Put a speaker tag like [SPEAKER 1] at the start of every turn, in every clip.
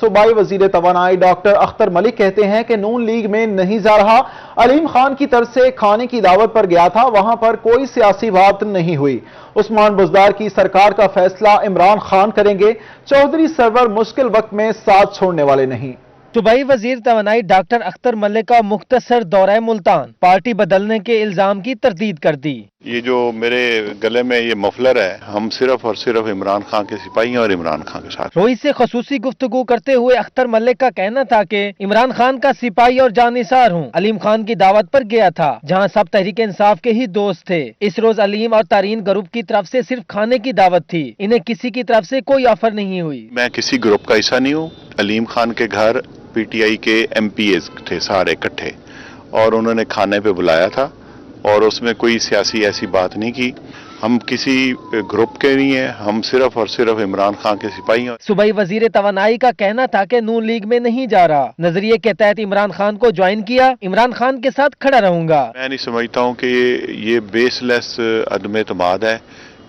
[SPEAKER 1] صوبائی وزیر توانائی ڈاکٹر اختر ملک کہتے ہیں کہ نون لیگ میں نہیں جا رہا، علیم خان کی طرف سے کھانے کی دعوت پر گیا تھا، وہاں پر کوئی سیاسی بات نہیں ہوئی۔ عثمان بزدار کی سرکار کا فیصلہ عمران خان کریں گے، چودھری سرور مشکل وقت میں ساتھ چھوڑنے والے نہیں۔
[SPEAKER 2] صوبائی وزیر توانائی ڈاکٹر اختر ملک کا مختصر دورہ ملتان، پارٹی بدلنے کے الزام کی تردید کر دی۔
[SPEAKER 3] یہ جو میرے گلے میں یہ مفلر ہے، ہم صرف اور صرف عمران خان کے سپاہی ہیں اور عمران خان کے ساتھ۔
[SPEAKER 2] روئی سے خصوصی گفتگو کرتے ہوئے اختر ملک کا کہنا تھا کہ عمران خان کا سپاہی اور جانثار ہوں، علیم خان کی دعوت پر گیا تھا جہاں سب تحریک انصاف کے ہی دوست تھے۔ اس روز علیم اور تارین گروپ کی طرف سے صرف کھانے کی دعوت تھی، انہیں کسی کی طرف سے کوئی آفر نہیں ہوئی۔
[SPEAKER 3] میں کسی گروپ کا حصہ نہیں ہوں۔ علیم خان کے گھر پی ٹی آئی کے ایم پی ایز تھے سارے اکٹھے، اور انہوں نے کھانے پہ بلایا تھا اور اس میں کوئی سیاسی ایسی بات نہیں کی۔ ہم کسی گروپ کے نہیں ہیں، ہم صرف اور صرف عمران خان کے سپاہی ہیں۔
[SPEAKER 2] صوبائی وزیر توانائی کا کہنا تھا کہ نون لیگ میں نہیں جا رہا، نظریے کے تحت عمران خان کو جوائن کیا، عمران خان کے ساتھ کھڑا رہوں گا۔
[SPEAKER 3] میں نہیں سمجھتا ہوں کہ یہ بیس لیس عدم اعتماد ہے،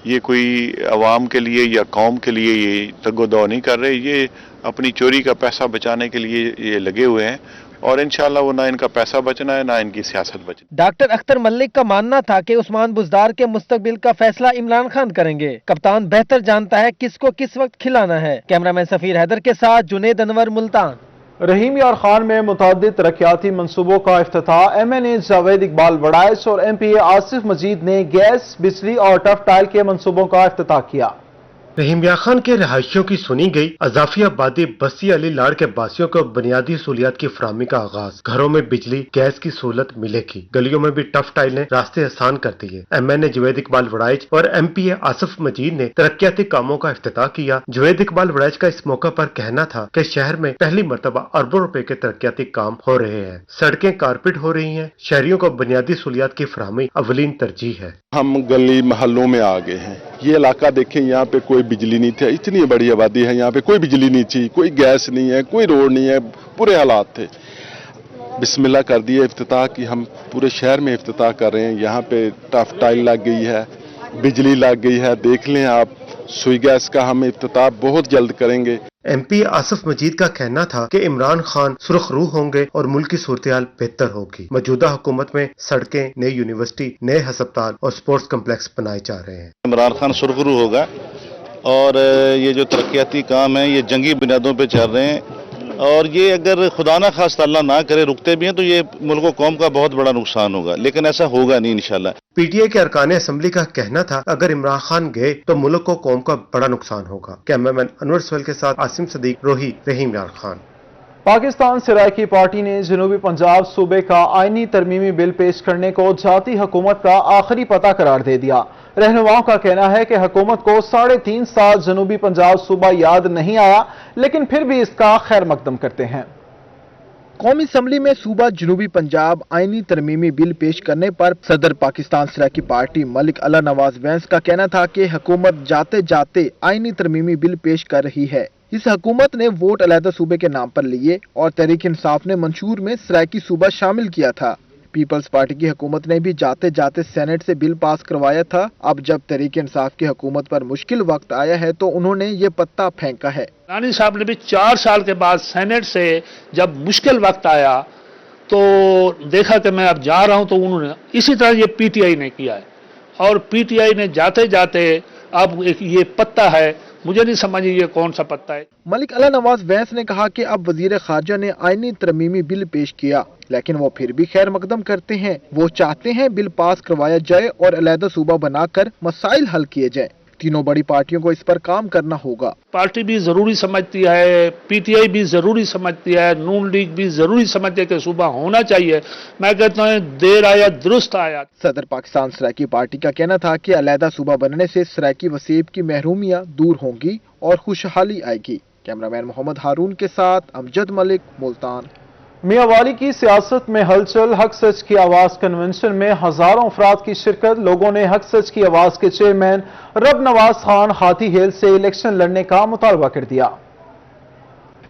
[SPEAKER 3] یہ کوئی عوام کے لیے یا قوم کے لیے یہ تگ و دو نہیں کر رہے، یہ اپنی چوری کا پیسہ بچانے کے لیے یہ لگے ہوئے ہیں، اور انشاءاللہ وہ نہ ان کا پیسہ بچنا ہے نہ ان کی سیاست بچنا۔
[SPEAKER 2] ڈاکٹر اختر ملک کا ماننا تھا کہ عثمان بزدار کے مستقبل کا فیصلہ عمران خان کریں گے، کپتان بہتر جانتا ہے کس کو کس وقت کھلانا ہے۔ کیمرامین سفیر حیدر کے ساتھ جنید انور، ملتان۔
[SPEAKER 1] رحیم یار خان میں متعدد ترقیاتی منصوبوں کا افتتاح، ایم این اے جاوید اقبال وڑائچ اور ایم پی اے آصف مجید نے گیس، بجلی اور ٹف ٹائل کے منصوبوں کا افتتاح کیا۔
[SPEAKER 4] رحیم یار خان کے رہائشیوں کی سنی گئی اضافی آبادی، بستی علی لاڑ کے باسیوں کو بنیادی سہولیات کی فراہمی کا آغاز، گھروں میں بجلی گیس کی سہولت ملے گی، گلیوں میں بھی ٹف ٹائل نے راستے آسان کر دیے۔ ایم این اے جاوید اقبال وڑائچ اور ایم پی اے آصف مجید نے ترقیاتی کاموں کا افتتاح کیا۔ جاوید اقبال وڑائچ کا اس موقع پر کہنا تھا کہ شہر میں پہلی مرتبہ اربوں روپے کے ترقیاتی کام ہو رہے ہیں، سڑکیں کارپیٹ ہو رہی ہیں، شہریوں کو بنیادی سہولیات کی فراہمی اولین ترجیح ہے۔
[SPEAKER 5] ہم گلی محلوں میں آ گئے ہیں، یہ علاقہ دیکھیں، یہاں پہ کوئی بجلی نہیں تھی، اتنی بڑی آبادی ہے، یہاں پہ کوئی بجلی نہیں تھی، کوئی گیس نہیں ہے، کوئی روڈ نہیں ہے، برے حالات تھے۔ بسم اللہ کر دیے افتتاح کی، ہم پورے شہر میں افتتاح کر رہے ہیں۔ یہاں پہ ٹف ٹائل لگ گئی ہے، بجلی لگ گئی ہے، دیکھ لیں آپ، سوئی گیس کا ہم افتتاح بہت جلد کریں گے۔
[SPEAKER 4] ایم پی آصف مجید کا کہنا تھا کہ عمران خان سرخ روح ہوں گے اور ملک کی صورتحال بہتر ہوگی۔ موجودہ حکومت میں سڑکیں، نئی یونیورسٹی، نئے ہسپتال اور سپورٹس کمپلیکس بنائے جا رہے ہیں۔
[SPEAKER 6] عمران خان سرخ روح ہوگا، اور یہ جو ترقیاتی کام ہیں یہ جنگی بنیادوں پہ چل رہے ہیں، اور یہ اگر خدا نہ خواستہ اللہ نہ کرے رکتے بھی ہیں تو یہ ملک و قوم کا بہت بڑا نقصان ہوگا، لیکن ایسا ہوگا نہیں انشاءاللہ۔
[SPEAKER 4] پی ٹی آئی کے ارکان اسمبلی کا کہنا تھا اگر عمران خان گئے تو ملک و قوم کا بڑا نقصان ہوگا۔ کیمرامین انور سہیل کے ساتھ عاصم صدیق، روہی، رحیم یار خان۔
[SPEAKER 1] پاکستان سرائیکی پارٹی نے جنوبی پنجاب صوبے کا آئینی ترمیمی بل پیش کرنے کو جاتی حکومت کا آخری پتہ قرار دے دیا۔ رہنماؤں کا کہنا ہے کہ حکومت کو 3.5 سال جنوبی پنجاب صوبہ یاد نہیں آیا، لیکن پھر بھی اس کا خیر مقدم کرتے ہیں۔ قومی اسمبلی میں صوبہ جنوبی پنجاب آئینی ترمیمی بل پیش کرنے پر صدر پاکستان سرائیکی پارٹی ملک اللہ نواز وینس کا کہنا تھا کہ حکومت جاتے جاتے آئینی ترمیمی بل پیش کر رہی ہے۔ اس حکومت نے ووٹ علیحدہ صوبے کے نام پر لیے اور تحریک انصاف نے منشور میں سرائیکی صوبہ شامل کیا تھا۔ پیپلز پارٹی کی حکومت نے بھی جاتے جاتے سینٹ سے بل پاس کروایا تھا۔ اب جب تحریک انصاف کی حکومت پر مشکل وقت آیا ہے تو انہوں نے یہ پتہ پھینکا ہے۔
[SPEAKER 7] رانی صاحب نے بھی 4 سال کے بعد سینٹ سے جب مشکل وقت آیا تو دیکھا کہ میں اب جا رہا ہوں، تو انہوں نے اسی طرح یہ پی ٹی آئی نے کیا ہے، اور پی ٹی آئی نے جاتے جاتے اب یہ پتہ ہے، مجھے نہیں سمجھ یہ کون سا پتہ ہے۔
[SPEAKER 1] ملک اللہ نواز وینس نے کہا کہ اب وزیر خارجہ نے آئینی ترمیمی بل پیش کیا، لیکن وہ پھر بھی خیر مقدم کرتے ہیں۔ وہ چاہتے ہیں بل پاس کروایا جائے اور علیحدہ صوبہ بنا کر مسائل حل کیے جائیں۔ تینوں بڑی پارٹیوں کو اس پر کام کرنا ہوگا۔
[SPEAKER 7] پارٹی بھی ضروری سمجھتی ہے، پی ٹی آئی بھی ضروری سمجھتی ہے، نون لیگ بھی ضروری سمجھتی ہے کہ صوبہ ہونا چاہیے۔ میں کہتا ہوں دیر آیا درست آیا۔
[SPEAKER 1] صدر پاکستان سرائیکی پارٹی کا کہنا تھا کہ علیحدہ صوبہ بننے سے سرائیکی وسیب کی محرومیاں دور ہوں گی اور خوشحالی آئے گی۔ کیمرامین محمد ہارون کے ساتھ امجد ملک، ملتان۔ میاں والی کی سیاست میں ہلچل، حق سچ کی آواز کنونشن میں ہزاروں افراد کی شرکت۔ لوگوں نے حق سچ کی آواز کے چیئرمین رب نواز خان ہاتھی ہیل سے الیکشن لڑنے کا مطالبہ کر دیا۔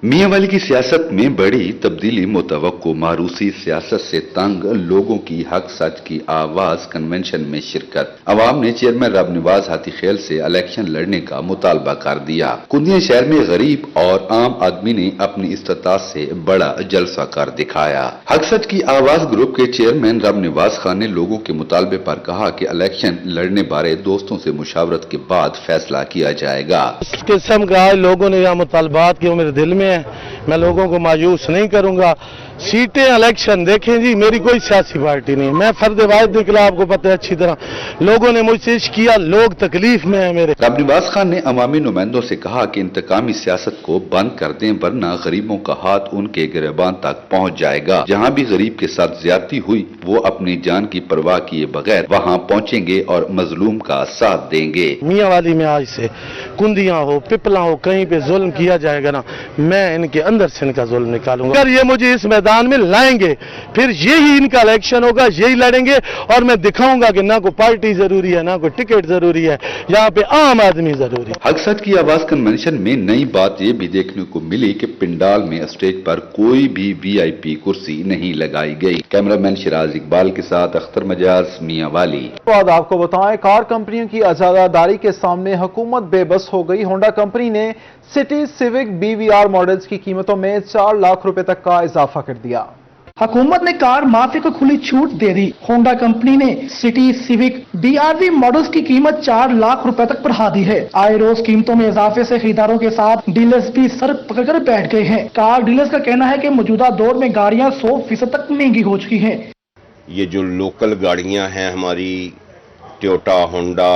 [SPEAKER 8] मियां वाली की सियासत में बड़ी तब्दीली मुतवक्को। मारूसी सियासत से तंग लोगों की हक सच की आवाज कन्वेंशन में शिरकत। अवाम ने चेयरमैन रब निवाज हाथी खेल से इलेक्शन लड़ने का मुतालबा कर दिया। कुंदिया शहर में गरीब और आम आदमी ने अपनी इस्तात से बड़ा जलसा कर दिखाया। हक सच की आवाज ग्रुप के चेयरमैन रब निवाज खान ने लोगों के मुतालबे पर कहा कि इलेक्शन लड़ने बारे दोस्तों से मुशावरत के बाद फैसला किया जाएगा।
[SPEAKER 9] इस किस्म का लोगों ने यह मुतालबात की मेरे दिल में है, मैं लोगों को मायूस नहीं करूंगा। सीटें इलेक्शन देखें जी, मेरी कोई सियासी पार्टी नहीं, मैं फर्द वाहिद निकला, आपको पता है अच्छी तरह। लोगों ने मुझसे इश्क किया, लोग तकलीफ में है मेरे।
[SPEAKER 8] रब निवाज खान ने अवामी नुमाइंदों से कहा कि इंतकामी सियासत को बंद कर दें, वरना गरीबों का हाथ उनके गिरबान तक पहुंच जाएगा। जहां भी गरीब के साथ ज्यादती हुई वो अपनी जान की परवाह किए बगैर वहां पहुंचेंगे और मजलूम का साथ देंगे।
[SPEAKER 9] मियां वाली में आज से कुंदियां हो, पिपला हो, कहीं पे जुल्म किया जाएगा ना, मैं इनके अंदर से इनका जुल्म निकालूंगा। अगर ये मुझे इस मैदान में लाएंगे, फिर यही इनका इलेक्शन होगा, यही लड़ेंगे और मैं दिखाऊंगा कि ना कोई पार्टी जरूरी है, ना कोई टिकट जरूरी है, यहाँ पे आम आदमी जरूरी है।
[SPEAKER 8] हक सच की आवाज कन्वेंशन में नई बात ये भी देखने को मिली कि पिंडाल में स्टेज पर कोई भी वीआईपी कुर्सी नहीं लगाई गई। कैमरामैन शिराज इकबाल के साथ अख्तर मजाज, मियां वाली।
[SPEAKER 1] बाद आपको बताएं, कार कंपनियों की अजादादारी के सामने हुकूमत बेबस हो गई। होंडा कंपनी ने सिटी सिविक BVR मॉडल्स की कीमतों में 4 लाख रुपए तक का इजाफा कर दिया।
[SPEAKER 10] हुकूमत ने कार माफी को खुली छूट दे दी। होंडा कंपनी ने सिटी सिविक BRV मॉडल्स की कीमत 4 लाख रुपए तक बढ़ा दी है। आए रोज कीमतों में इजाफे से खरीदारों के साथ डीलर्स भी सर पकड़कर बैठ गए हैं। कार डीलर्स का कहना है कि मौजूदा दौर में गाड़ियां 100% तक महंगी हो चुकी हैं।
[SPEAKER 11] ये जो लोकल गाड़ियां हैं हमारी, टोयोटा, होंडा,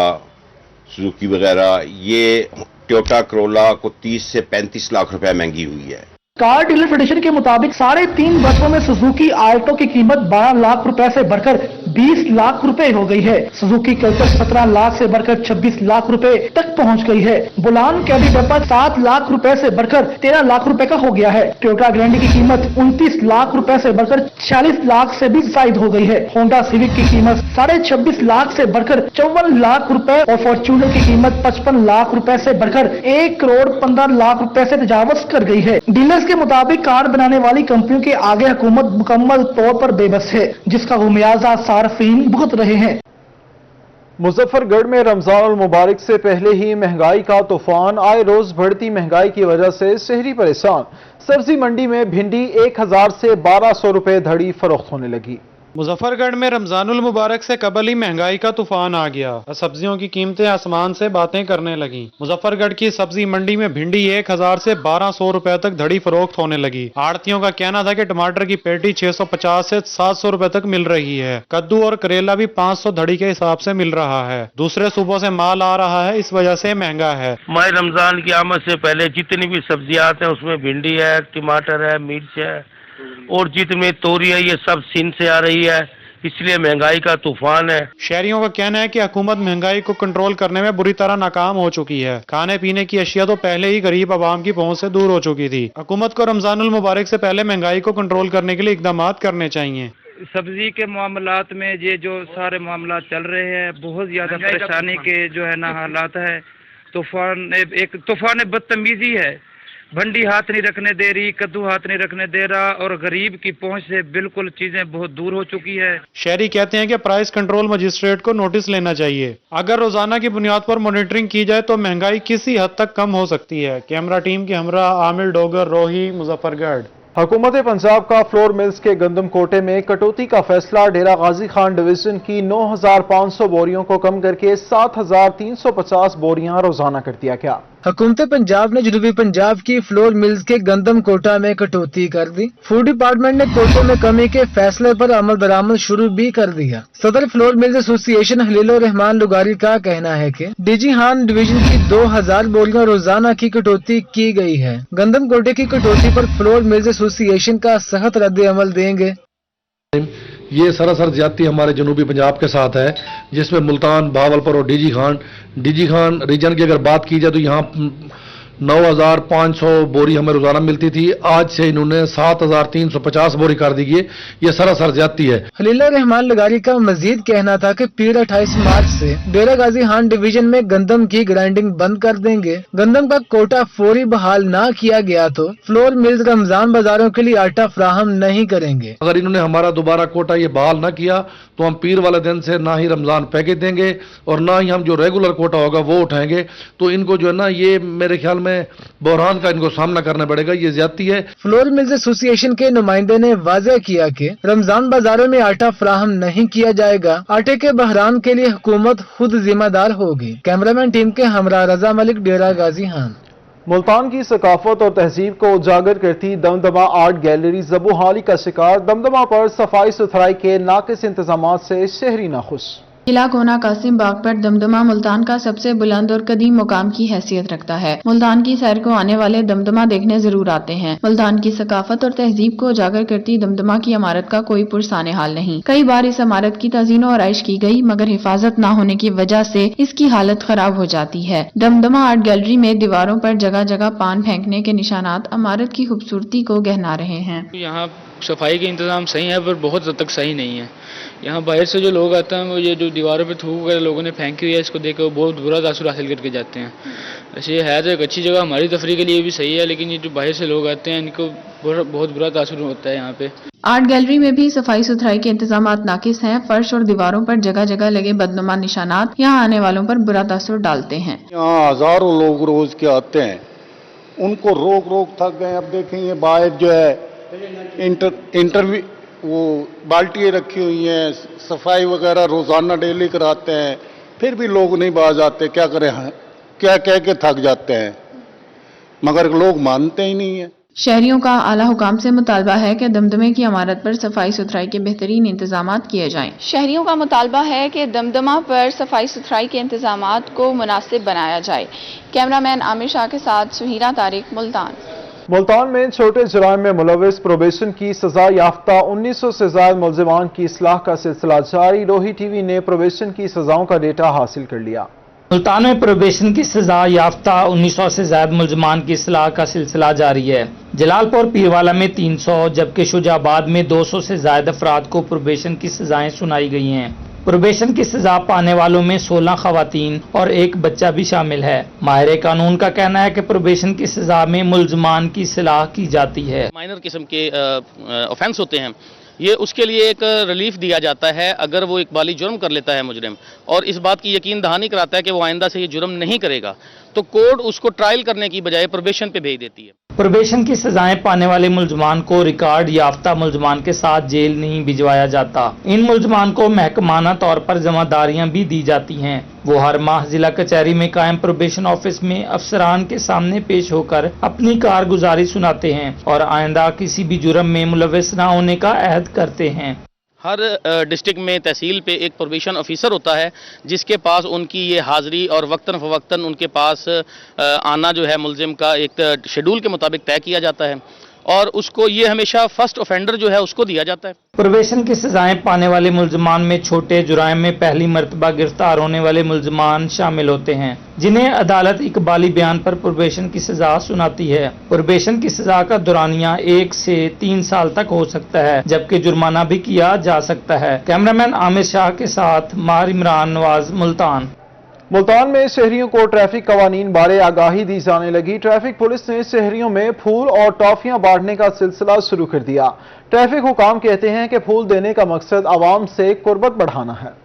[SPEAKER 11] सुजुकी वगैरह, ये टोयोटा करोला को 30 से 35 लाख रुपए महंगी हुई है।
[SPEAKER 10] कार डीलर फेडरेशन के मुताबिक 3.5 वर्षों में सुजुकी आल्टो की कीमत 12 लाख रुपए से बढ़कर 20 लाख रुपए हो गई है। सुजुकी कल्चर 17 लाख से बढ़कर 26 लाख रुपए तक पहुंच गई है। बुलान कैडी डब्बा 7 लाख रुपए से बढ़कर 13 लाख रुपए का हो गया है। टोयोटा ग्रैंडी की कीमत 29 लाख रुपए से बढ़कर 46 लाख से भी जायद हो गई है। होंडा सिविक की कीमत 26.5 लाख से बढ़कर 54 लाख रुपए और फॉर्च्यूनर की कीमत 55 लाख रुपए से बढ़कर 1 करोड़ 15 लाख रुपए से तजावज कर गई है। डीलर्स के मुताबिक कार बनाने वाली कंपनियों के आगे हुकूमत मुकम्मल तौर पर बेबस है, जिसका खुमियाजा सार्फिन भुगत रहे हैं।
[SPEAKER 1] मुजफ्फरगढ़ में रमजान अल मुबारक से पहले ही महंगाई का तूफान। आए रोज बढ़ती महंगाई की वजह से शहरी परेशान। सब्जी मंडी में भिंडी 1000 से 1200 रुपए धड़ी फरोख्त होने लगी।
[SPEAKER 12] मुजफ्फरगढ़ में रमजानुल मुबारक से कबल ही महंगाई का तूफान आ गया। सब्जियों की कीमतें आसमान से बातें करने लगी। मुजफ्फरगढ़ की सब्जी मंडी में भिंडी 1000 से 1200 रुपए तक धड़ी फरोख्त होने लगी। आड़तियों का कहना था कि टमाटर की पेटी 650 से 700 रुपए तक मिल रही है। कद्दू और करेला भी 500 धड़ी के हिसाब से मिल रहा है। दूसरे सूबों से माल आ रहा है, इस वजह से महंगा है।
[SPEAKER 13] माह रमजान की आमद से पहले जितनी भी सब्जियां आते हैं उसमें भिंडी है, टमाटर है, मिर्च है और जितने तोरी है, ये सब सिंध से आ रही है, इसलिए महंगाई का तूफान है।
[SPEAKER 12] शहरियों का कहना है कि हुकूमत महंगाई को कंट्रोल करने में बुरी तरह नाकाम हो चुकी है। खाने पीने की अशिया तो पहले ही गरीब आवाम की पहुंच से दूर हो चुकी थी। हुकूमत को रमजानुल मुबारक से पहले महंगाई को कंट्रोल करने के लिए इकदाम करने चाहिए।
[SPEAKER 14] सब्जी के मामलात में ये जो सारे मामला चल रहे हैं, बहुत ज्यादा परेशानी के जो है ना हालात है। तूफान बदतमीजी है। भंडी हाथ नहीं रखने दे रही, कद्दू हाथ नहीं रखने दे रहा और गरीब की पहुंच से बिल्कुल चीजें बहुत दूर हो चुकी है।
[SPEAKER 12] शहरी कहते हैं कि प्राइस कंट्रोल मजिस्ट्रेट को नोटिस लेना चाहिए। अगर रोजाना की बुनियाद पर मॉनिटरिंग की जाए तो महंगाई किसी हद तक कम हो सकती है। कैमरा टीम के हमरा आमिर डोगर, रोही, मुजफ्फरगढ़।
[SPEAKER 1] हुकूमत पंजाब का फ्लोर मिल्स के गंदम कोटे में कटौती का फैसला। डेरा गाजी खान डिवीजन की 9500 बोरियों को कम करके 7350 बोरियां रोजाना कर दिया गया।
[SPEAKER 2] हुकूमत पंजाब ने जनूबी पंजाब की फ्लोर मिल्स के गंदम कोटा में कटौती कर दी। फूड डिपार्टमेंट ने कोटे में कमी के फैसले पर अमल दरामद शुरू भी कर दिया। सदर फ्लोर मिल्स एसोसिएशन हलीलुर रहमान लुगारी का कहना है कि डीजी खान डिवीजन की 2000 बोरियां रोजाना की कटौती की गई है। गंदम कोटे की कटौती पर फ्लोर मिल्स एसोसिएशन का सख्त रद्द अमल देंगे।
[SPEAKER 15] ये सरासर ज्यादती हमारे जनूबी पंजाब के साथ है, जिसमें मुल्तान, भावलपुर और डीजी खान रीजन की अगर बात की जाए तो यहाँ 9,500 बोरी हमें रोजाना मिलती थी, आज से इन्होंने 7,350 बोरी कर दी है। ये सरासर ज्यादती है।
[SPEAKER 2] खलील रहमान लगारी का मजीद कहना था कि पीर 28 मार्च से डेरा गाजी खान डिवीजन में गंदम की ग्राइंडिंग बंद कर देंगे। गंदम का कोटा फौरी बहाल ना किया गया तो फ्लोर मिल्स रमजान बाजारों के लिए आटा फ्राहम नहीं करेंगे।
[SPEAKER 15] अगर इन्होंने हमारा दोबारा कोटा ये बहाल न किया तो हम पीर वाले दिन से ना ही रमजान पैकेज देंगे और ना ही हम जो रेगुलर कोटा होगा वो उठाएंगे। तो इनको जो है ना, ये मेरे ख्याल में बहरान का इनको सामना करना पड़ेगा, ये ज्यादती है।
[SPEAKER 2] फ्लोर मिल्स एसोसिएशन के नुमाइंदे ने वाज़ेह किया कि रमजान बाजारों में आटा फ्राहम नहीं किया जाएगा। आटे के बहरान के लिए हुकूमत खुद जिम्मेदार होगी। कैमरामैन टीम के हमरा रजा मलिक, डेरा गाजी खान।
[SPEAKER 1] मुल्तान की सकाफत और तहजीब को उजागर करती दमदमा आर्ट गैलरी ज़बूहाली का शिकार। दमदमा पर सफाई सुथराई के नाकिस इंतजामात से शहरी नाखुश।
[SPEAKER 16] किला कोना कासिम बाग पर दमदमा मुल्तान का सबसे बुलंद और कदीम मुकाम की हैसियत रखता है। मुल्तान की सैर को आने वाले दमदमा देखने जरूर आते हैं। मुल्तान की सकाफत और तहजीब को उजागर करती दमदमा की इमारत का कोई पुरसाने हाल नहीं। कई बार इस इमारत की तज़ीन और आइश की गई, मगर हिफाजत न होने की वजह से इसकी हालत खराब हो जाती है। दमदमा आर्ट गैलरी में दीवारों पर जगह जगह पान फेंकने के निशानात इमारत की खूबसूरती को गहना रहे हैं।
[SPEAKER 17] यहाँ सफाई के इंतजाम सही है पर बहुत हद तक सही नहीं है। यहाँ बाहर से जो लोग आते हैं वो ये जो दीवारों पे थूक वगैरह लोगों ने फेंकी हुई है, इसको देख कर वो बहुत बुरा तासुर हासिल करके जाते हैं। वैसे ये है तो एक अच्छी जगह, हमारी तफरी के लिए भी सही है, लेकिन ये जो बाहर से लोग आते हैं इनको बहुत बुरा तासुर होता है यहाँ पे।
[SPEAKER 16] आर्ट गैलरी में भी सफाई सुथराई के इंतजामात नाकिस हैं। फर्श और दीवारों पर जगह जगह लगे बदनुमा निशानात यहाँ आने वालों पर बुरा तासुर डालते हैं।
[SPEAKER 18] यहाँ हजारों लोग रोज के आते हैं, उनको रोक थक गए। अब देखें ये बाहर जो है इंटरव्यू वो बाल्टियाँ रखी हुई हैं, सफाई वगैरह रोजाना डेली कराते हैं, फिर भी लोग नहीं बाज आते। क्या करें, क्या कह के थक जाते हैं, मगर लोग मानते ही नहीं है।
[SPEAKER 16] शहरियों का आला हुकाम से मुतालबा है कि दमदमे की इमारत पर सफाई सुथराई के बेहतरीन इंतजामात किए जाएं। शहरियों का मुतालबा है कि दमदमा पर सफाई सुथराई के इंतजामात को मुनासिब बनाया जाए। कैमरामैन आमिर शाह के साथ सुहीरा तारिक, मुल्तान।
[SPEAKER 1] मुल्तान में छोटे जुराइम में मुलविस प्रोबेशन की सजा याफ्ता 1900 से ज्यादा मुलजिमान की इस्लाह का सिलसिला जारी। लोही टीवी ने प्रोबेशन की सजाओं का डेटा हासिल कर लिया।
[SPEAKER 19] मुल्तान में प्रोबेशन की सजा याफ्ता 1900 से ज्यादा मुलजमान की इस्लाह का सिलसिला जारी है। जलालपुर पीरवाला में 300 जबकि शुजाबाद में 200 से ज्यादा अफराद को प्रोबेशन की सजाएं सुनाई गई हैं। प्रोबेशन की सजा पाने वालों में 16 खवातीन और एक बच्चा भी शामिल है। माहिर कानून का कहना है कि प्रोबेशन की सजा में मुलजमान की इस्लाह की जाती है।
[SPEAKER 20] माइनर किस्म के ऑफेंस होते हैं, ये उसके लिए एक रिलीफ दिया जाता है अगर वो इकबाली जुर्म कर लेता है मुजरिम, और इस बात की यकीन दहानी कराता है कि वो आइंदा से ये जुर्म नहीं करेगा, तो कोर्ट उसको ट्रायल करने की बजाय प्रोबेशन पे भेज देती है।
[SPEAKER 19] प्रोबेशन की सजाएं पाने वाले मुलजमान को रिकॉर्ड याफ्ता मुलजमान के साथ जेल नहीं भिजवाया जाता। इन मुलजमान को महकमाना तौर पर जिम्मेदारियां भी दी जाती हैं। वो हर माह जिला कचहरी में कायम प्रोबेशन ऑफिस में अफसरान के सामने पेश होकर अपनी कारगुजारी सुनाते हैं और आइंदा किसी भी जुर्म में मुलविस न होने का अहद करते हैं।
[SPEAKER 20] हर डिस्ट्रिक्ट में तहसील पे एक प्रोबेशन ऑफिसर होता है जिसके पास उनकी ये हाज़िरी और वक्तन फ़वक्तन उनके पास आना जो है मुलजिम का एक शेड्यूल के मुताबिक तय किया जाता है, और उसको ये हमेशा फर्स्ट ऑफेंडर जो है उसको दिया जाता है।
[SPEAKER 19] प्रोबेशन की सजाएं पाने वाले मुलजमान में छोटे जुराइम में पहली मर्तबा गिरफ्तार होने वाले मुलजमान शामिल होते हैं, जिन्हें अदालत इकबाली बयान पर प्रोबेशन की सजा सुनाती है। प्रोबेशन की सजा का दुरानिया 1 से 3 साल तक हो सकता है, जबकि जुर्माना भी किया जा सकता है। कैमरामैन आमिर शाह के साथ मार इमरान नवाज, मुल्तान।
[SPEAKER 1] मुल्तान में शहरियों को ट्रैफिक कवानीन बारे आगाही दी जाने लगी। ट्रैफिक पुलिस ने शहरियों में फूल और टॉफियां बांटने का सिलसिला शुरू कर दिया। ट्रैफिक हुकाम कहते हैं कि फूल देने का मकसद आवाम से कुर्बत बढ़ाना है।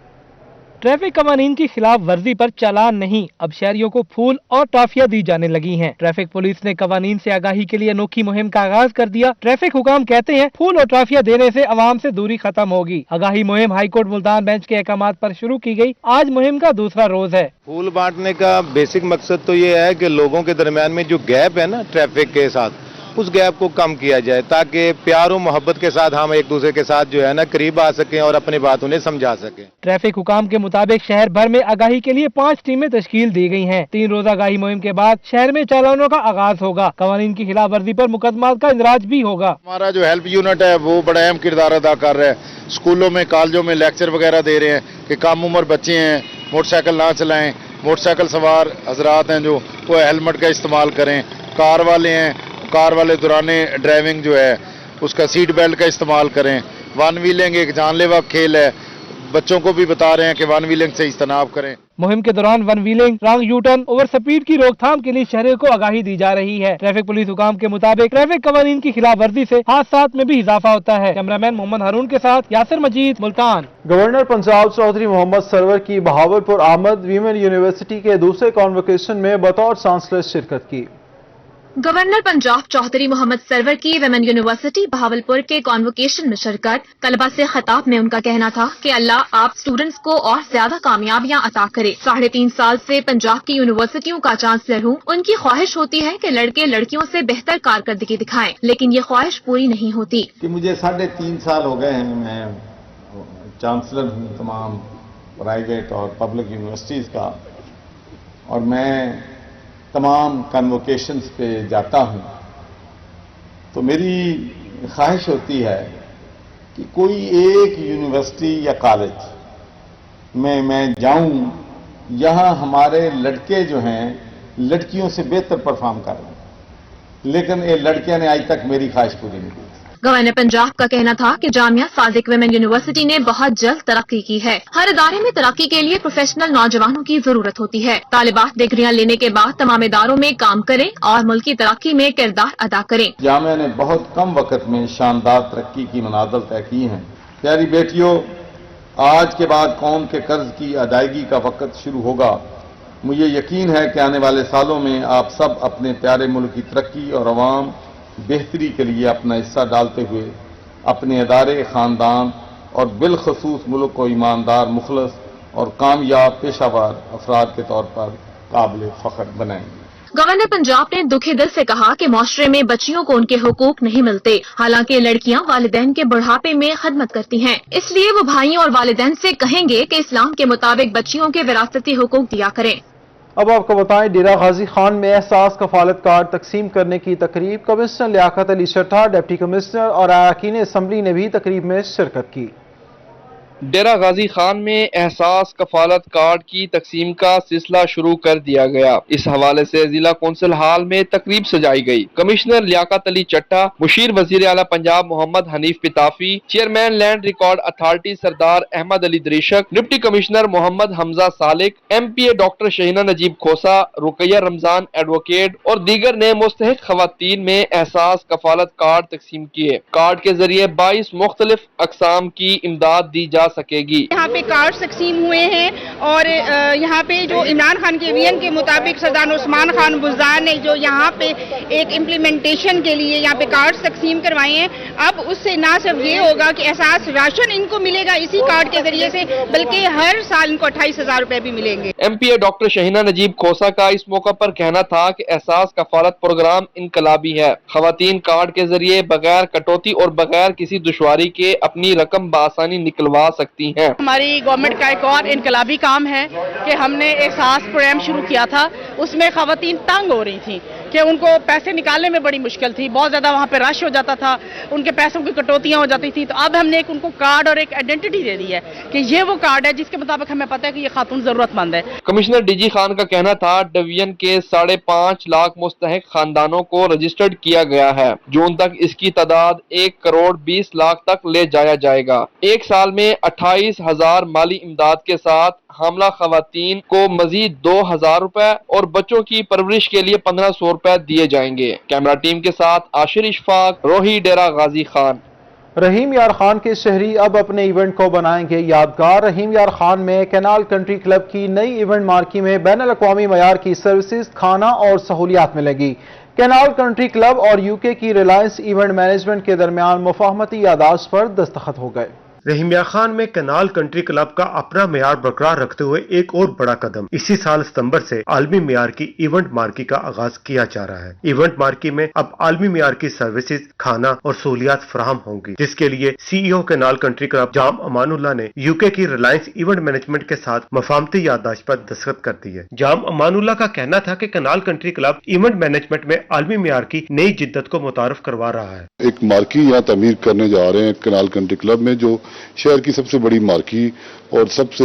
[SPEAKER 2] ट्रैफिक कवानीन की खिलाफ वर्जी पर चालान नहीं, अब शहरियों को फूल और टॉफियां दी जाने लगी हैं। ट्रैफिक पुलिस ने कवानीन से आगाही के लिए अनोखी मुहिम का आगाज कर दिया। ट्रैफिक हुकाम कहते हैं फूल और टॉफियां देने से अवाम से दूरी खत्म होगी। आगाही मुहिम हाईकोर्ट मुल्तान बेंच के अहकामात पर शुरू की गई। आज मुहिम का दूसरा रोज है।
[SPEAKER 21] फूल बांटने का बेसिक मकसद तो ये है कि लोगों के दरमियान में जो गैप है ना ट्रैफिक के साथ, उस गैप को कम किया जाए ताकि प्यार और मोहब्बत के साथ हम एक दूसरे के साथ जो है ना करीब आ सकें और अपनी बात उन्हें समझा सकें।
[SPEAKER 2] ट्रैफिक हुकाम के मुताबिक शहर भर में आगाही के लिए 5 टीमें तश्कील दी गई हैं। 3 रोजा आगाही मुहिम के बाद शहर में चालानों का आगाज होगा। कवानीन की खिलाफ वर्जी पर मुकदमात का इंदराज भी होगा।
[SPEAKER 11] हमारा जो हेल्प यूनिट है वो बड़ा अहम किरदार अदा कर रहा है। स्कूलों में कॉलेजों में लेक्चर वगैरह दे रहे हैं कि कम उम्र बच्चे हैं मोटरसाइकिल ना चलाएं,
[SPEAKER 21] موٹر سائیکل سوار حضرات ہیں جو وہ ہیلمٹ کا استعمال کریں، کار والے ہیں کار والے دوران ڈرائیونگ جو ہے اس کا سیٹ بیلٹ کا استعمال کریں۔ ون ویلنگ ایک جان لیوا کھیل ہے، بچوں کو بھی بتا رہے ہیں کہ ون ویلنگ سے اجتناب کریں۔
[SPEAKER 2] مہم کے دوران one wheeling, wrong U turn, over speed کی روک تھام کے لیے شہریوں کو آگاہی دی جا رہی ہے۔ ٹریفک پولیس حکام کے مطابق ٹریفک قوانین کی خلاف ورزی سے حادثات میں بھی اضافہ ہوتا ہے۔ کیمرامین محمد ہارون کے ساتھ یاسر مجید، ملتان۔
[SPEAKER 1] گورنر پنجاب چودھری محمد سرور کی بہاولپور آمد، ویمن یونیورسٹی کے دوسرے کانوکیشن میں بطور چانسلر شرکت کی۔
[SPEAKER 3] گورنر پنجاب چودھری محمد سرور کی ویمن یونیورسٹی بہاولپور کے کانوکیشن میں شرکت۔ طلبہ سے خطاب میں ان کا کہنا تھا کہ اللہ آپ اسٹوڈنٹس کو اور زیادہ کامیابیاں عطا کرے۔ 3.5 سال سے پنجاب کی یونیورسٹیوں کا چانسلر ہوں۔ ان کی خواہش ہوتی ہے کہ لڑکے لڑکیوں سے بہتر کارکردگی دکھائیں، لیکن یہ خواہش پوری نہیں ہوتی۔
[SPEAKER 22] کہ مجھے 3.5 سال ہو گئے ہیں، میں چانسلر ہوں تمام پرائیویٹ اور پبلک یونیورسٹیز کا، اور میں تمام کنوکیشنز پہ جاتا ہوں تو میری خواہش ہوتی ہے کہ کوئی ایک یونیورسٹی یا کالج میں جاؤں یہاں ہمارے لڑکے جو ہیں لڑکیوں سے بہتر پرفارم کر رہے ہیں، لیکن یہ لڑکیاں نے آج تک میری خواہش پوری نہیں کی۔
[SPEAKER 3] گورنر پنجاب کا کہنا تھا کہ جامعہ صادق ویمن یونیورسٹی نے بہت جلد ترقی کی ہے۔ ہر ادارے میں ترقی کے لیے پروفیشنل نوجوانوں کی ضرورت ہوتی ہے۔ طالبات ڈگریاں لینے کے بعد تمام اداروں میں کام کریں اور ملکی ترقی میں کردار ادا کریں۔
[SPEAKER 22] جامعہ نے بہت کم وقت میں شاندار ترقی کی منازل طے کی ہیں۔ پیاری بیٹیوں، آج کے بعد قوم کے قرض کی ادائیگی کا وقت شروع ہوگا۔ مجھے یقین ہے کہ آنے والے سالوں میں آپ سب اپنے پیارے ملک کی ترقی اور عوام بہتری کے لیے اپنا حصہ ڈالتے ہوئے اپنے ادارے، خاندان اور بالخصوص ملک کو ایماندار، مخلص اور کامیاب پیشہ ور افراد کے طور پر قابل فخر بنائیں گے۔
[SPEAKER 3] گورنر پنجاب نے دکھی دل سے کہا کہ معاشرے میں بچیوں کو ان کے حقوق نہیں ملتے، حالانکہ لڑکیاں والدین کے بڑھاپے میں خدمت کرتی ہیں۔ اس لیے وہ بھائیوں اور والدین سے کہیں گے کہ اسلام کے مطابق بچیوں کے وراثتی حقوق دیا کریں۔
[SPEAKER 1] اب آپ کو بتائیں، ڈیرہ غازی خان میں احساس کفالت کارڈ تقسیم کرنے کی تقریب، commissioner Liaquat Ali چٹھا، deputy commissioner اور اراکین اسمبلی نے بھی تقریب میں شرکت کی۔
[SPEAKER 23] ڈیرہ غازی خان میں احساس کفالت کارڈ کی تقسیم کا سلسلہ شروع کر دیا گیا۔ اس حوالے سے ضلع کونسل ہال میں تقریب سجائی گئی۔ کمشنر لیاقت علی چٹھا، مشیر وزیر اعلیٰ Punjab Muhammad Hanif Pitafi, chairman land record authority Sardar Ahmad Ali Dreshak, deputy commissioner Muhammad Hamza Salik, M P A doctor Shaheena Najeeb Khosa, Ruqayya Ramzan advocate اور دیگر نے مستحق خواتین میں احساس کفالت کارڈ تقسیم کیے۔ کارڈ کے ذریعے 22 مختلف اقسام کی امداد دی جا سکے گی۔
[SPEAKER 24] یہاں پہ کارڈ تقسیم ہوئے ہیں اور یہاں پہ جو عمران خان کے ویژن کے مطابق سردار عثمان خان بزدار نے جو یہاں پہ ایک امپلیمنٹیشن کے لیے یہاں پہ کارڈ تقسیم کروائے ہیں، اب اس سے نہ صرف یہ ہوگا کہ احساس راشن ان کو ملے گا اسی کارڈ کے ذریعے سے، بلکہ ہر سال ان کو 28,000 روپے بھی ملیں گے۔
[SPEAKER 23] M P A doctor Shaheena Najeeb کھوسا کا اس موقع پر کہنا تھا کہ احساس کفالت پروگرام انقلابی ہے۔ خواتین کارڈ کے ذریعے بغیر کٹوتی اور بغیر کسی دشواری کے اپنی رقم بآسانی نکلوا سکتی ہیں۔
[SPEAKER 25] ہماری گورنمنٹ کا ایک اور انقلابی کام ہے کہ ہم نے احساس پروگرام شروع کیا تھا، اس میں خواتین تنگ ہو رہی تھیں کہ ان کو پیسے نکالنے میں بڑی مشکل تھی، بہت زیادہ وہاں پہ رش ہو جاتا تھا، ان کے پیسوں کی کٹوتیاں ہو جاتی تھیں، تو اب ہم نے ان کو کارڈ اور ایک آئیڈینٹی دے دی ہے کہ یہ وہ کارڈ ہے جس کے مطابق ہمیں پتہ ہے کہ یہ خاتون ضرورت مند ہے۔
[SPEAKER 23] کمشنر ڈی جی خان کا کہنا تھا ڈویژن کے 5.5 لاکھ مستحق خاندانوں کو رجسٹرڈ کیا گیا ہے۔ جون تک اس کی تعداد 1,20,00,000 تک لے جایا جائے گا۔ ایک سال میں 28,000 مالی امداد کے ساتھ حاملہ خواتین کو مزید 2,000 روپے اور بچوں کی پرورش کے لیے 1,500 روپے دیے جائیں گے۔ کیمرہ ٹیم کے ساتھ عاشر اشفاق، روہی، ڈیرہ غازی خان۔
[SPEAKER 1] رحیم یار خان کے شہری اب اپنے ایونٹ کو بنائیں گے یادگار۔ رحیم یار خان میں کینال کنٹری کلب کی نئی ایونٹ مارکی میں بین الاقوامی معیار کی سروسز، کھانا اور سہولیات ملے گی۔ کینال کنٹری کلب اور یو کے کی ریلائنس ایونٹ مینجمنٹ کے درمیان مفاہمتی یادداشت پر دستخط ہو گئے۔
[SPEAKER 4] رحیم یار خان میں کینال کنٹری کلب کا اپنا معیار برقرار رکھتے ہوئے ایک اور بڑا قدم، اسی سال ستمبر سے عالمی معیار کی ایونٹ مارکی کا آغاز کیا جا رہا ہے۔ ایونٹ مارکی میں اب عالمی معیار کی سروسز، کھانا اور سہولیات فراہم ہوں گی، جس کے لیے سی ای او کینال کنٹری کلب جام امان اللہ نے یو کے کی ریلائنس ایونٹ مینجمنٹ کے ساتھ مفاہمتی یادداشت پر دستخط کر دی ہے۔ جام امان اللہ کا کہنا تھا کہ canal country club event management میں عالمی معیار کی نئی جدت کو متعارف کروا رہا ہے۔
[SPEAKER 26] ایک مارکی یہاں تعمیر کرنے جا رہے ہیں کینال کنٹری کلب میں، جو شہر کی سب سے بڑی مارکی اور سب سے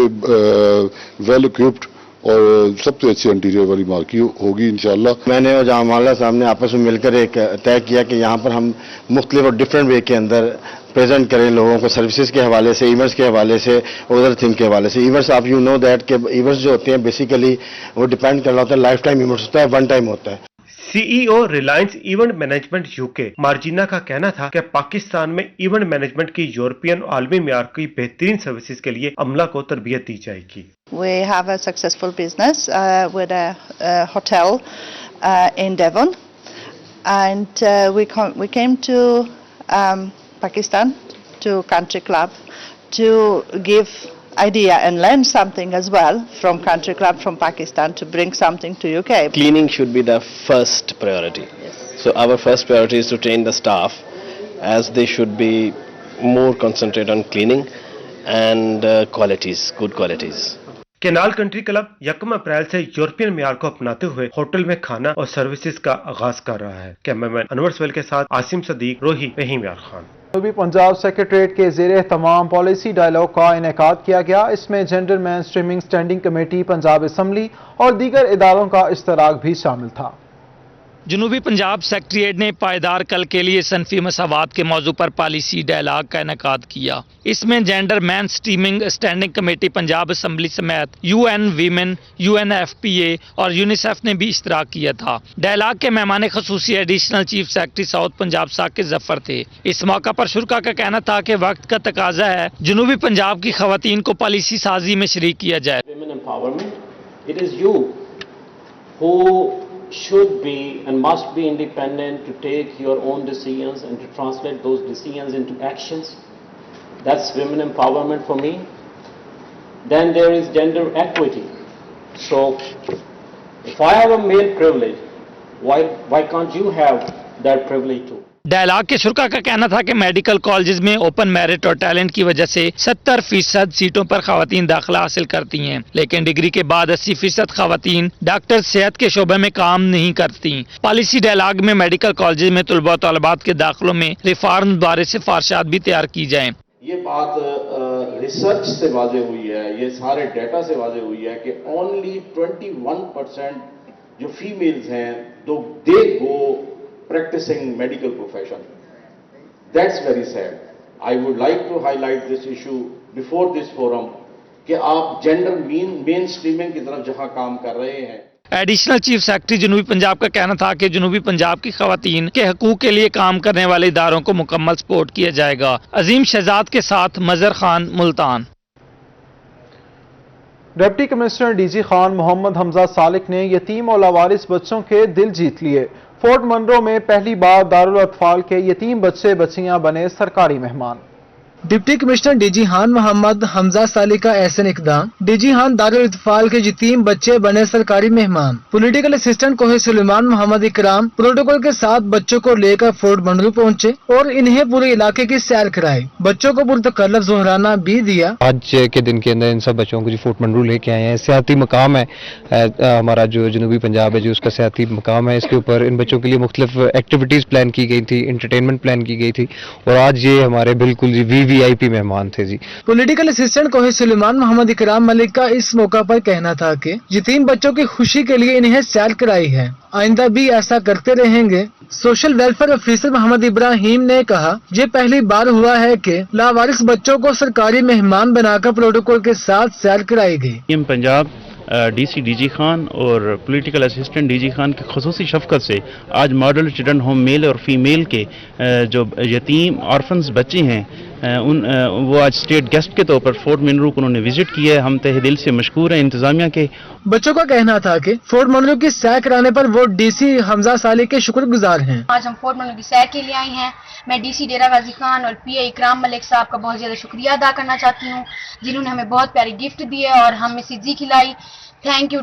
[SPEAKER 26] ویل اکوپڈ और सबसे अच्छी इंटीरियर वाली मार्केट होगी इंशाल्लाह।
[SPEAKER 5] मैंने और जहां मामला साहब ने आपस में मिलकर एक तय किया कि यहाँ पर हम मुख्तलिफ और डिफरेंट वे के अंदर प्रेजेंट करें लोगों को, सर्विसेज के हवाले से, इवेंट्स के हवाले से, अदर थिंग के हवाले से। इवेंट्स आप यू नो दैट कि इवेंट्स जो होते हैं बेसिकली वो डिपेंड कर रहा होता है, लाइफ टाइम इवेंट्स होता है, वन टाइम होता है।
[SPEAKER 4] CEO Reliance event management UK Marjina का कहना था कि पाकिस्तान में इवेंट मैनेजमेंट की यूरोपियन और आलमी मेयार की बेहतरीन सर्विसेज के लिए अमला को तरबियत दी जाएगी।
[SPEAKER 6] We have a successful business with a hotel in Devon, and we came to Pakistan to Country Club to give idea and learn something as well from Country Club from Pakistan to bring something to UK.
[SPEAKER 7] Cleaning should be the first priority. Yes. So our first priority is to train the staff as they should be more concentrate on cleaning and qualities, good qualities.
[SPEAKER 4] Canal country club 1 अप्रैल से European मेयार को अपनाते हुए hotel में खाना और services का आगाज कर रहा है। कैमरामैन अनवर सवेल के साथ आसिम सदीक, रोही, फहीम यार खान।
[SPEAKER 1] जनूबी पंजाब सेक्रेटरीट के ज़ेरे तमाम पॉलिसी डायलॉग का इनेकाद किया गया। इसमें gender mainstreaming standing committee, Punjab assembly और दीगर इदारों का इश्तराक भी शामिल था।
[SPEAKER 19] जनूबी पंजाब सेक्रेटरीट ने पायदार कल के लिए सनफी मसावात के मौजू पर पॉलिसी डायलॉग का इनेकाद किया। इसमें gender mainstreaming standing committee Punjab assembly समेत UN वीमेन, UNFPA और यूनिसेफ ने भी इश्तराक किया था। डायलॉग के मेहमान खसूसी additional chief secretary south Punjab Saqib Zafar थे। इस मौका पर शुरा का कहना था कि वक्त का तकाजा है जनूबी पंजाब की खवातीन को पॉलिसी साजी में शरीक किया जाए।
[SPEAKER 8] should be and must be independent to take your own decisions and to translate those decisions into actions. That's women empowerment for me. Then there is gender equity. So if I have a male privilege, why can't you have that privilege too?
[SPEAKER 19] Dialogue के शुरा का कहना था कि medical college में open merit और talent की वजह से 70% सीटों पर खवातीन दाखिला हासिल करती हैं, लेकिन डिग्री के बाद 80% खवातीन डॉक्टर सेहत के शोबे में काम नहीं करती। पॉलिसी डायलॉग में मेडिकल कॉलेज में तलबा तलबात के दाखिलों में रिफॉर्म बारे सिफारिशात भी तैयार की जाएं।
[SPEAKER 8] ये बात रिसर्च से वाजे हुई है, ये सारे डाटा से वाजे हुई है कि ओनली 21% जो फीमेल्स हैं दे गो practicing medical profession. That's very sad. I would like to highlight this issue before this forum कि आप जेंडर मेनस्ट्रीमिंग की तरफ जहां काम कर रहे हैं।
[SPEAKER 19] एडिशनल चीफ सेक्रेटरी जनूबी पंजाब का कहना था कि जनूबी पंजाब की खवातीन के हकूक के लिए काम करने वाले इदारों को मुकम्मल सपोर्ट किया जाएगा। अजीम शहजाद के साथ Mazhar Khan, Multan.
[SPEAKER 1] Deputy commissioner DG Khan Mohammad Hamza Salik ने यतीम और लावारिस बच्चों के दिल जीत लिए। फोर्ट मनरो में पहली बार दारुल अतफाल के यतीम बच्चे बच्चियां बने सरकारी मेहमान।
[SPEAKER 2] Deputy commissioner DG Khan Mohammad Hamza Salik का ऐसा इकदाम, DG खान दारुल इत्फाल के यतीम बच्चे बने सरकारी मेहमान। पॉलिटिकल असिस्टेंट कोहे सुलेमान मोहम्मद इकराम प्रोटोकॉल के साथ बच्चों को लेकर फोर्ट मंडल पहुंचे और इन्हें पूरे इलाके की सैर कराई। बच्चों को पुरतकल्लफ ज़ोहराना भी दिया।
[SPEAKER 9] आज के दिन के अंदर इन सब बच्चों को जो फोर्ट मंडल लेके आए हैं, सियाती मकाम है हमारा जो जनूबी पंजाब है, जो उसका सियाती मकाम है, इसके ऊपर इन बच्चों के लिए मुख्तलिफ एक्टिविटीज प्लान की गई थी, इंटरटेनमेंट प्लान की गई थी और आज ये हमारे बिल्कुल VIP मेहमान थे जी। पॉलिटिकल
[SPEAKER 2] असिस्टेंट कोहे सुलेमान मोहम्मद इकराम मलिक का इस मौका पर कहना था कि यतीम बच्चों की खुशी के लिए इन्हें सैर कराई है, आइंदा भी ऐसा करते रहेंगे। Social welfare officer Mohammad Ibrahim ने कहा, ये पहली बार हुआ है कि लावारिस बच्चों को सरकारी मेहमान बनाकर प्रोटोकॉल के साथ सैर कराई गई।
[SPEAKER 10] पंजाब DG खान और पॉलिटिकल असिस्टेंट DG खान की खसूसी शफकत से आज मॉडल चिल्ड्रन होम मेल और फीमेल के जो यतीम ऑर्फन्स बच्चे हैं वो आज स्टेट गेस्ट के तौर पर फोर्ट मनरू को उन्होंने विजिट किया है। हम तहे दिल से मशकूर हैं इंतजामिया के।
[SPEAKER 2] बच्चों का कहना था कि फोर्ट मनरू की सैर कराने पर वो DC हमजा सालिक के शुक्रगुजार हैं।
[SPEAKER 27] आज हम फोर्ट मनरू की सैर के लिए आई हैं। मैं DC डेरा गाजी खान और PA इकराम मलिक साहब का बहुत ज्यादा शुक्रिया अदा करना चाहती हूँ, जिन्होंने हमें बहुत प्यारी गिफ्ट दिए और हमें सिज्जी खिलाई। Thank you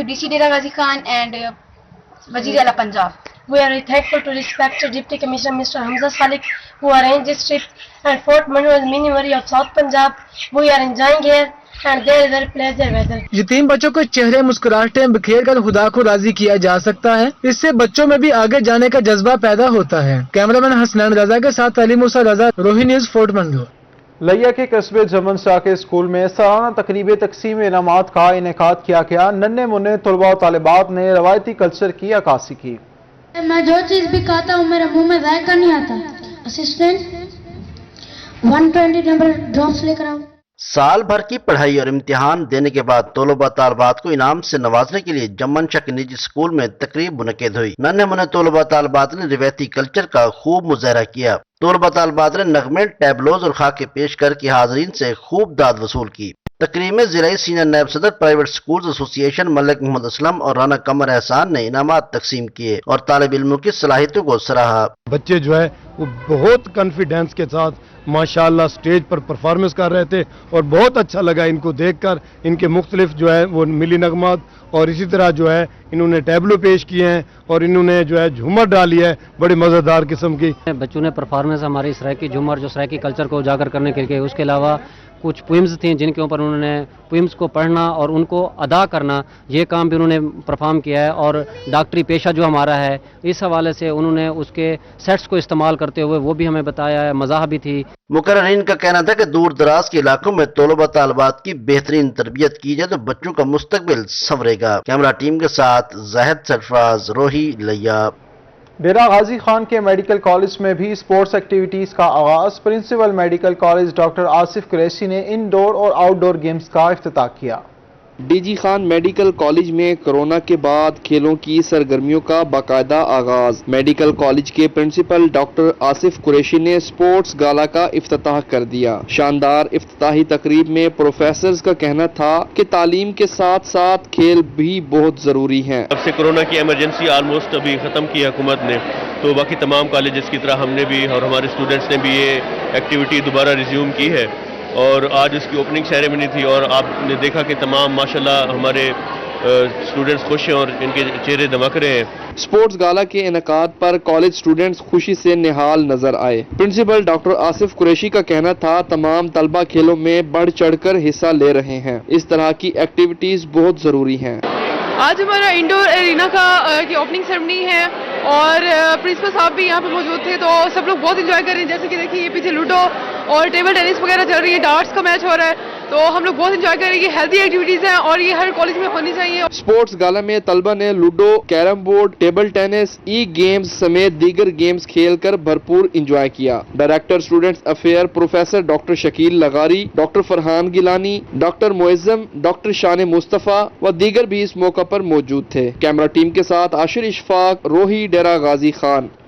[SPEAKER 27] DC Dera Ghazi Khan and वजीर आला Punjab.
[SPEAKER 28] We are very thankful to respected Deputy Commissioner Mr. Hamza Salik who arranged this trip, and Fort Manor is mini memory of South Punjab. We are enjoying here and there is very pleasant weather.
[SPEAKER 2] यतीम बच्चों के चेहरे मुस्कुराहटें बिखेर कर खुदा को राजी किया जा सकता है। इससे बच्चों में भी आगे जाने का जज्बा पैदा होता है। कैमरामैन हसनैन रजा के साथ अली मूसा रजा, रोही न्यूज, फोर्ट मंडल।
[SPEAKER 1] लिया के कस्बे जमन शाह के स्कूल में सालाना तकरीब तकसीम इनामात का इनेकाद किया गया। नन्हे मुन्ने तलबा और तालिबात ने रवायती कल्चर की अक्कासी की।
[SPEAKER 28] मैं जो चीज भी खाता हूँ मेरे मुंह में जायका नहीं आता। असिस्टेंट 120 नंबर ड्रॉप्स लेकर आओ।
[SPEAKER 12] साल भर की पढ़ाई और इम्तिहान देने के बाद तलबा तालबात को इनाम से नवाजने के लिए जमन शाह के निजी स्कूल में तकरीब मुनक्किद हुई। नन्हे मुन्ने तलबा तालबात ने रिवायती कल्चर का खूब मुजाहरा किया। तलबा तालबात ने नगमे, टैबलोज और खाके पेश करके हाजरीन से खूब दाद वसूल की। तकरीब में जिला सीनियर नायब सदर private schools association Malik Mohammad Aslam और राना कमर एहसान ने इनामात तकसीम किए और तालिब इल्मों की सलाहियतों को सराहा।
[SPEAKER 13] बच्चे जो है वो बहुत कॉन्फिडेंस के साथ माशाअल्लाह स्टेज पर परफॉर्मेंस कर रहे थे और बहुत अच्छा लगा इनको देखकर। इनके मुख्तलिफ जो है वो मिली नगमात और इसी तरह जो है इन्होंने टैबलो पेश किए हैं और इन्होंने जो है झूमर डाली है बड़ी मज़ेदार किस्म की।
[SPEAKER 14] बच्चों ने परफॉर्मेंस हमारी सराइकी झूमर जो सराइकी कल्चर को उजागर करने के लिए, उसके अलावा कुछ पोइम्स थी जिनके ऊपर उन्होंने पोइम्स को पढ़ना और उनको अदा करना, ये काम भी उन्होंने परफॉर्म किया है। और डॉक्टरी पेशा जो हमारा है इस हवाले से उन्होंने उसके सेट्स को इस्तेमाल करते हुए वो भी हमें बताया है, मज़ाह भी थी।
[SPEAKER 12] मुकर्ररीन का कहना था कि दूर दराज के इलाकों में तलबा तालबात की बेहतरीन तरबियत की जाए तो बच्चों का मुस्तकबिल संवरेगा। कैमरा टीम के साथ जाहिद सरफराज, रोही लिया।
[SPEAKER 1] डेरा गाजी खान के मेडिकल कॉलेज में भी स्पोर्ट्स एक्टिविटीज का आगाज। Principal medical college doctor Asif Qureshi ने इंडोर और आउटडोर गेम्स का इफ्तिताह किया।
[SPEAKER 23] डीजी खान मेडिकल कॉलेज में कोरोना के बाद खेलों की सरगर्मियों का बाकायदा आगाज। मेडिकल कॉलेज के प्रिंसिपल डॉक्टर आसिफ कुरैशी ने स्पोर्ट्स गाला का इफ्तिताह कर दिया। शानदार इफ्तिताही तकरीब में प्रोफेसर्स का कहना था कि तालीम के साथ साथ खेल भी बहुत जरूरी हैं।
[SPEAKER 15] जब से कोरोना की इमरजेंसी ऑलमोस्ट अभी खत्म की हुकूमत ने, तो बाकी तमाम कॉलेजेस की तरह हमने भी और हमारे स्टूडेंट्स ने भी ये एक्टिविटी दोबारा रिज्यूम की है और आज उसकी ओपनिंग सेरेमनी थी और आपने देखा कि तमाम माशाल्लाह हमारे स्टूडेंट्स खुश हैं और इनके चेहरे दमक रहे हैं।
[SPEAKER 23] स्पोर्ट्स गाला के इनेकाद पर कॉलेज स्टूडेंट्स खुशी से निहाल नजर आए। प्रिंसिपल डॉक्टर आसिफ कुरैशी का कहना था तमाम तलबा खेलों में बढ़ चढ़कर हिस्सा ले रहे हैं। इस तरह की एक्टिविटीज बहुत जरूरी हैं।
[SPEAKER 25] आज हमारा इंडोर एरिना की ओपनिंग सेरेमनी है और प्रिंसिपल साहब भी यहाँ पे मौजूद थे, तो सब लोग बहुत एंजॉय कर रहे हैं। जैसे कि देखिए ये पीछे लूडो और टेबल टेनिस वगैरह चल रही है, डार्ट्स का मैच हो रहा है, तो हम लोग बहुत एंजॉय कर रहे हैं। ये हेल्दी एक्टिविटीज हैं और ये हर कॉलेज में होनी चाहिए।
[SPEAKER 23] स्पोर्ट्स गाला में तलबा ने ludo, carrom board, table tennis, e games समेत दीगर गेम्स खेलकर भरपूर एंजॉय किया। Director students affair professor doctor Shakeel लगारी, doctor Farhan Gilani, doctor Moazzam, doctor Shan Mustafa व दीगर भी इस मौका पर मौजूद थे। कैमरा टीम के साथ आशिर इशफाक, रोही, डेरा गाजी खान।